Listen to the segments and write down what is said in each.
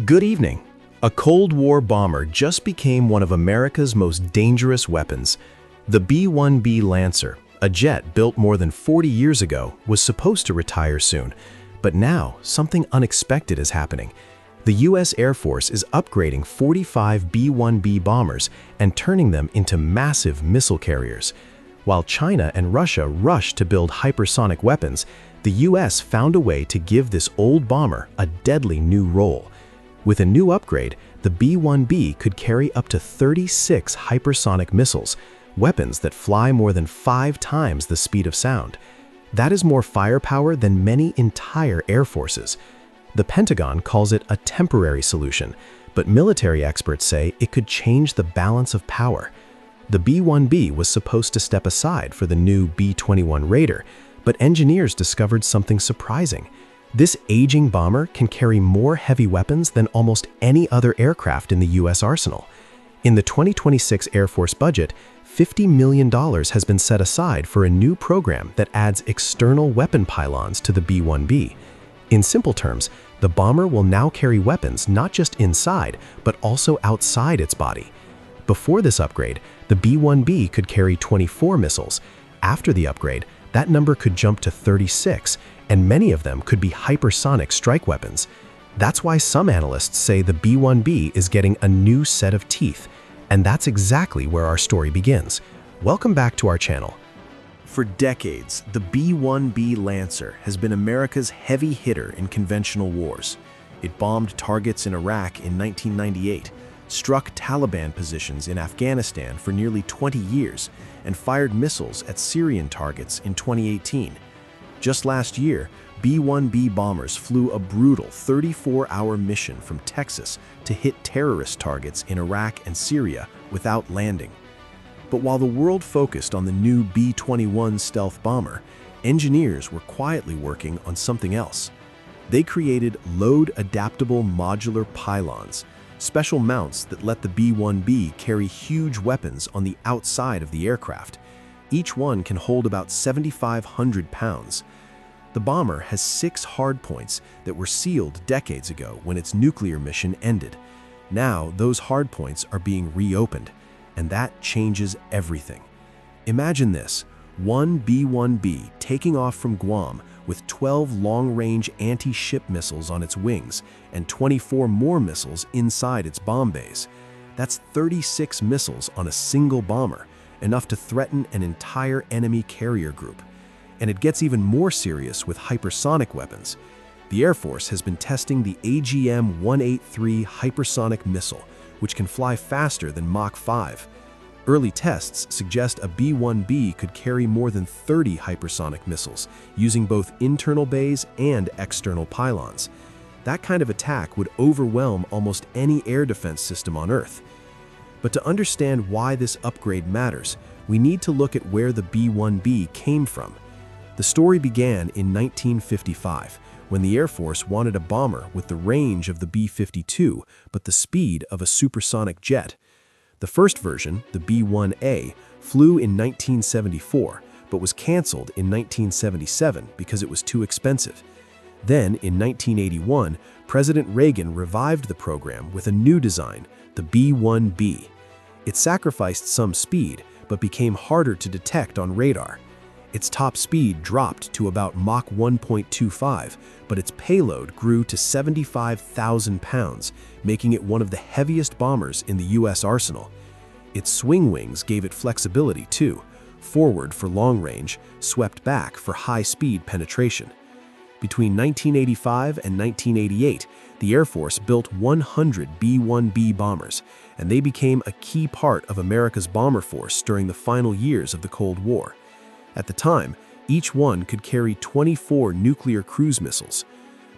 Good evening. A Cold War bomber just became one of America's most dangerous weapons. The B-1B Lancer, a jet built more than 40 years ago, was supposed to retire soon. But now, something unexpected is happening. The U.S. Air Force is upgrading 45 B-1B bombers and turning them into massive missile carriers. While China and Russia rushed to build hypersonic weapons, the U.S. found a way to give this old bomber a deadly new role. With a new upgrade, the B-1B could carry up to 36 hypersonic missiles, weapons that fly more than 5 times the speed of sound. That is more firepower than many entire air forces. The Pentagon calls it a temporary solution, but military experts say it could change the balance of power. The B-1B was supposed to step aside for the new B-21 Raider, but engineers discovered something surprising. This aging bomber can carry more heavy weapons than almost any other aircraft in the U.S. arsenal. In the 2026 Air Force budget, $50 million has been set aside for a new program that adds external weapon pylons to the B-1B. In simple terms, the bomber will now carry weapons not just inside, but also outside its body. Before this upgrade, the B-1B could carry 24 missiles. After the upgrade, that number could jump to 36, and many of them could be hypersonic strike weapons. That's why some analysts say the B-1B is getting a new set of teeth. And that's exactly where our story begins. Welcome back to our channel. For decades, the B-1B Lancer has been America's heavy hitter in conventional wars. It bombed targets in Iraq in 1998, struck Taliban positions in Afghanistan for nearly 20 years, and fired missiles at Syrian targets in 2018. Just last year, B-1B bombers flew a brutal 34-hour mission from Texas to hit terrorist targets in Iraq and Syria without landing. But while the world focused on the new B-21 stealth bomber, engineers were quietly working on something else. They created load-adaptable modular pylons, special mounts that let the B-1B carry huge weapons on the outside of the aircraft. Each one can hold about 7,500 pounds. The bomber has 6 hardpoints that were sealed decades ago when its nuclear mission ended. Now, those hardpoints are being reopened, and that changes everything. Imagine this: one B-1B taking off from Guam with 12 long-range anti-ship missiles on its wings and 24 more missiles inside its bomb bays. That's 36 missiles on a single bomber, enough to threaten an entire enemy carrier group. And it gets even more serious with hypersonic weapons. The Air Force has been testing the AGM-183 hypersonic missile, which can fly faster than Mach 5. Early tests suggest a B-1B could carry more than 30 hypersonic missiles, using both internal bays and external pylons. That kind of attack would overwhelm almost any air defense system on Earth. But to understand why this upgrade matters, we need to look at where the B-1B came from. The story began in 1955, when the Air Force wanted a bomber with the range of the B-52, but the speed of a supersonic jet. The first version, the B-1A, flew in 1974, but was canceled in 1977 because it was too expensive. Then, in 1981, President Reagan revived the program with a new design, the B-1B. It sacrificed some speed, but became harder to detect on radar. Its top speed dropped to about Mach 1.25, but its payload grew to 75,000 pounds, making it one of the heaviest bombers in the U.S. arsenal. Its swing wings gave it flexibility too, forward for long range, swept back for high-speed penetration. Between 1985 and 1988, the Air Force built 100 B-1B bombers, and they became a key part of America's bomber force during the final years of the Cold War. At the time, each one could carry 24 nuclear cruise missiles.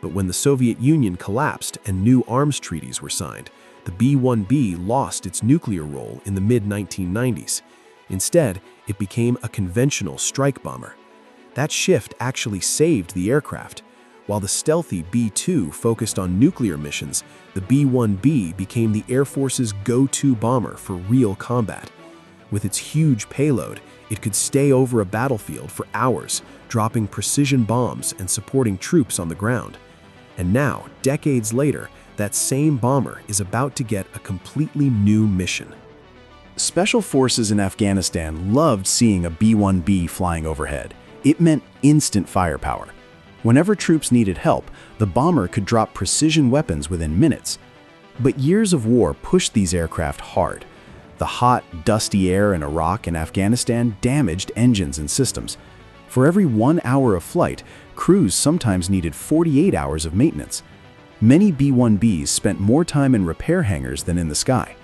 But when the Soviet Union collapsed and new arms treaties were signed, the B-1B lost its nuclear role in the mid-1990s. Instead, it became a conventional strike bomber. That shift actually saved the aircraft. While the stealthy B-2 focused on nuclear missions, the B-1B became the Air Force's go-to bomber for real combat. With its huge payload, it could stay over a battlefield for hours, dropping precision bombs and supporting troops on the ground. And now, decades later, that same bomber is about to get a completely new mission. Special forces in Afghanistan loved seeing a B-1B flying overhead. It meant instant firepower. Whenever troops needed help, the bomber could drop precision weapons within minutes. But years of war pushed these aircraft hard. The hot, dusty air in Iraq and Afghanistan damaged engines and systems. For every 1 hour of flight, crews sometimes needed 48 hours of maintenance. Many B-1Bs spent more time in repair hangars than in the sky.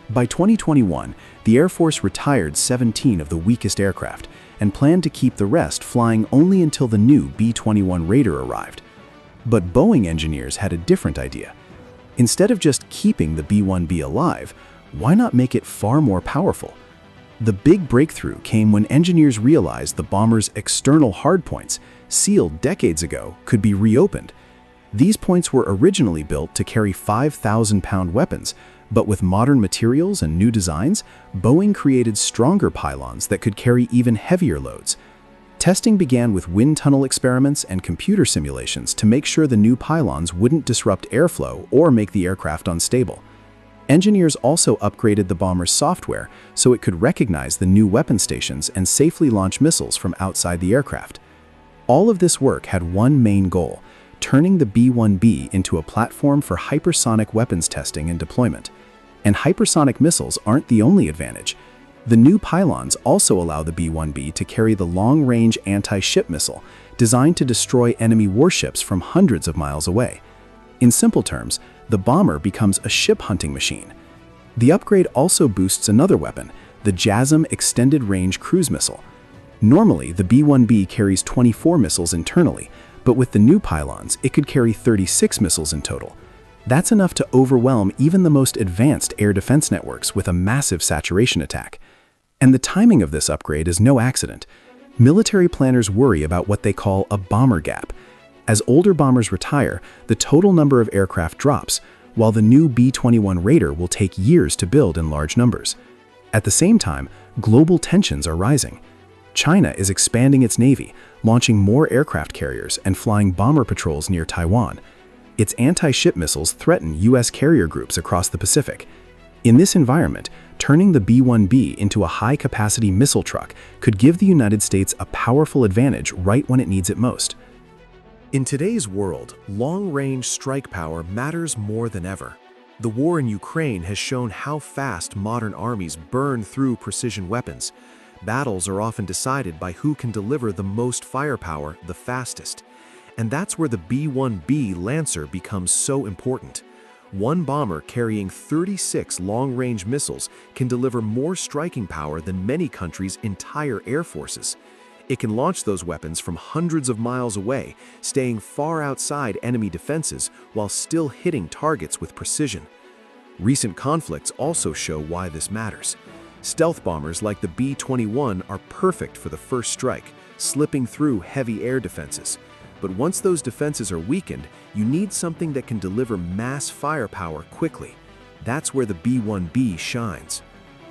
By 2021, the Air Force retired 17 of the weakest aircraft and planned to keep the rest flying only until the new B-21 Raider arrived. But Boeing engineers had a different idea. Instead of just keeping the B-1B alive, why not make it far more powerful? The big breakthrough came when engineers realized the bomber's external hardpoints, sealed decades ago, could be reopened. These points were originally built to carry 5,000-pound weapons, but with modern materials and new designs, Boeing created stronger pylons that could carry even heavier loads. Testing began with wind tunnel experiments and computer simulations to make sure the new pylons wouldn't disrupt airflow or make the aircraft unstable. Engineers also upgraded the bomber's software so it could recognize the new weapon stations and safely launch missiles from outside the aircraft. All of this work had one main goal: turning the B-1B into a platform for hypersonic weapons testing and deployment. And hypersonic missiles aren't the only advantage. The new pylons also allow the B-1B to carry the long-range anti-ship missile, designed to destroy enemy warships from hundreds of miles away. In simple terms, the bomber becomes a ship-hunting machine. The upgrade also boosts another weapon, the JASSM Extended Range Cruise Missile. Normally, the B-1B carries 24 missiles internally, but with the new pylons, it could carry 36 missiles in total. That's enough to overwhelm even the most advanced air defense networks with a massive saturation attack. And the timing of this upgrade is no accident. Military planners worry about what they call a bomber gap. As older bombers retire, the total number of aircraft drops, while the new B-21 Raider will take years to build in large numbers. At the same time, global tensions are rising. China is expanding its navy, launching more aircraft carriers and flying bomber patrols near Taiwan. Its anti-ship missiles threaten U.S. carrier groups across the Pacific. In this environment, turning the B-1B into a high-capacity missile truck could give the United States a powerful advantage right when it needs it most. In today's world, long-range strike power matters more than ever. The war in Ukraine has shown how fast modern armies burn through precision weapons. Battles are often decided by who can deliver the most firepower the fastest. And that's where the B-1B Lancer becomes so important. One bomber carrying 36 long-range missiles can deliver more striking power than many countries' entire air forces. It can launch those weapons from hundreds of miles away, staying far outside enemy defenses while still hitting targets with precision. Recent conflicts also show why this matters. Stealth bombers like the B-21 are perfect for the first strike, slipping through heavy air defenses. But once those defenses are weakened, you need something that can deliver mass firepower quickly. That's where the B-1B shines.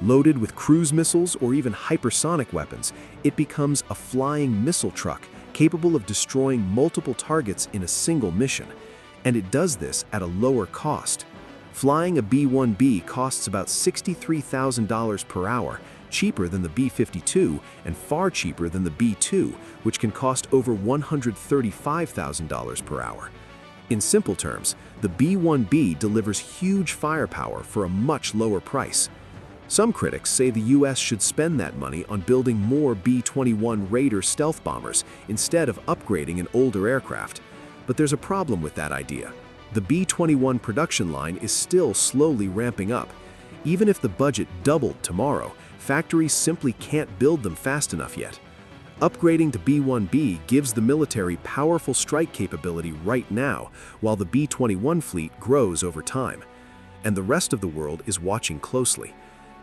Loaded with cruise missiles or even hypersonic weapons, it becomes a flying missile truck capable of destroying multiple targets in a single mission. And it does this at a lower cost. Flying a B-1B costs about $63,000 per hour, cheaper than the B-52 and far cheaper than the B-2, which can cost over $135,000 per hour. In simple terms, the B-1B delivers huge firepower for a much lower price. Some critics say the US should spend that money on building more B-21 Raider stealth bombers instead of upgrading an older aircraft. But there's a problem with that idea. The B-21 production line is still slowly ramping up. Even if the budget doubled tomorrow, factories simply can't build them fast enough yet. Upgrading to B-1B gives the military powerful strike capability right now, while the B-21 fleet grows over time. And the rest of the world is watching closely.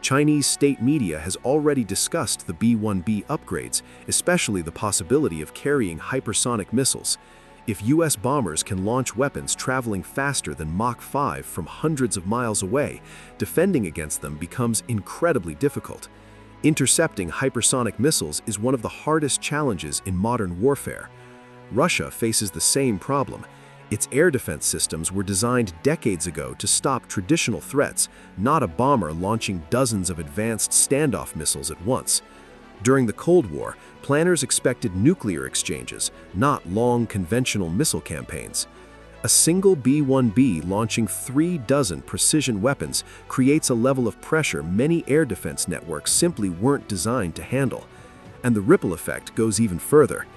Chinese state media has already discussed the B-1B upgrades, especially the possibility of carrying hypersonic missiles. If US bombers can launch weapons traveling faster than Mach 5 from hundreds of miles away, defending against them becomes incredibly difficult. Intercepting hypersonic missiles is one of the hardest challenges in modern warfare. Russia faces the same problem. Its air defense systems were designed decades ago to stop traditional threats, not a bomber launching dozens of advanced standoff missiles at once. During the Cold War, planners expected nuclear exchanges, not long conventional missile campaigns. A single B-1B launching 36 precision weapons creates a level of pressure many air defense networks simply weren't designed to handle. And the ripple effect goes even further.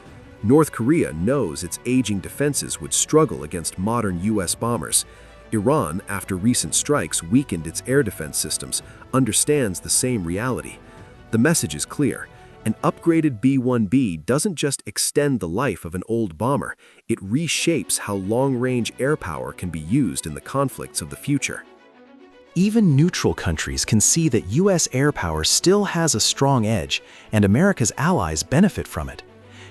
North Korea knows its aging defenses would struggle against modern US bombers. Iran, after recent strikes weakened its air defense systems, understands the same reality. The message is clear. An upgraded B-1B doesn't just extend the life of an old bomber, it reshapes how long-range air power can be used in the conflicts of the future. Even neutral countries can see that US air power still has a strong edge, and America's allies benefit from it.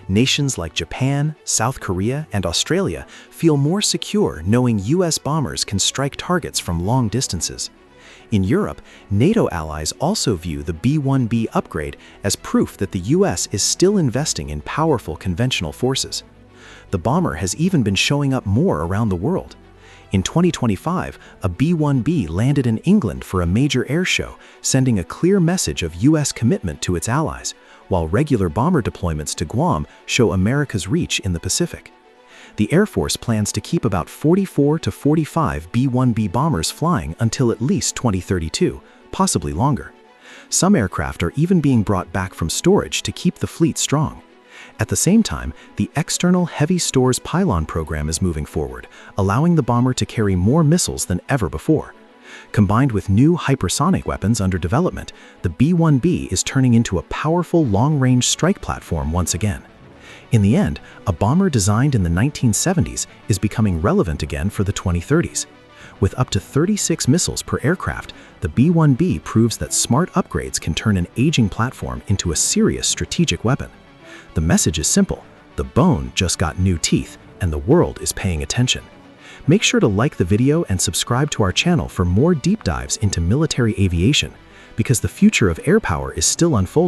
Nations like Japan, South Korea, and Australia feel more secure knowing US bombers can strike targets from long distances. In Europe, NATO allies also view the B-1B upgrade as proof that the US is still investing in powerful conventional forces. The bomber has even been showing up more around the world. In 2025, a B-1B landed in England for a major air show, sending a clear message of US commitment to its allies, while regular bomber deployments to Guam show America's reach in the Pacific. The Air Force plans to keep about 44 to 45 B-1B bombers flying until at least 2032, possibly longer. Some aircraft are even being brought back from storage to keep the fleet strong. At the same time, the External Heavy Stores Pylon program is moving forward, allowing the bomber to carry more missiles than ever before. Combined with new hypersonic weapons under development, the B-1B is turning into a powerful long-range strike platform once again. In the end, a bomber designed in the 1970s is becoming relevant again for the 2030s. With up to 36 missiles per aircraft, the B-1B proves that smart upgrades can turn an aging platform into a serious strategic weapon. The message is simple: the bone just got new teeth, and the world is paying attention. Make sure to like the video and subscribe to our channel for more deep dives into military aviation, because the future of air power is still unfolding.